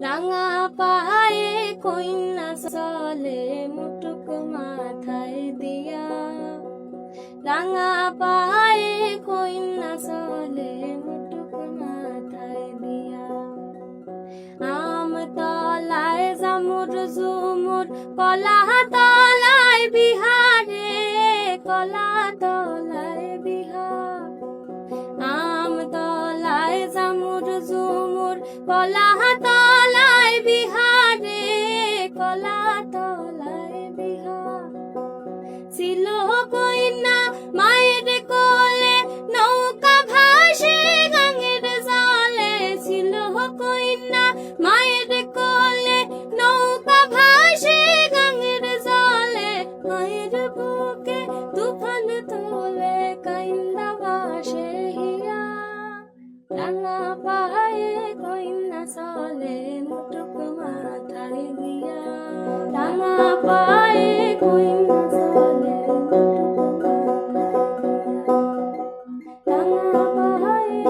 রাঙা পায়ে কইন্যা চলে মুটুক মাথায় দিয়া, রাঙা পায়ে কইন্যা চলে মুটুক মাথায় দিয়া। আম তলায় জামুর ঝুমুর, কলা তলায় বিহারে, কলা তলায় বিহার। আম তলায় জামুর ঝুমুর, কলা তলায় বিহারে, কলা তলায় বিহার। ছিল কইন্যা মায়ের কোলে, নৌকা ভাসে গাঙের জলে। ছিল কইন্যা মায়ের কোলে, নৌকা ভাসে গাঙের জলে। মায়ের বুকে তুফান তোলে, কাইন্দা ভাসে হিয়া। রাঙা পায়ে কইন্যা চলে মুটুক মাথায় দিয়া, রাঙা পায়ে কইন্যা চলে মুটুক মাথায় দিয়া, রাঙা পায়ে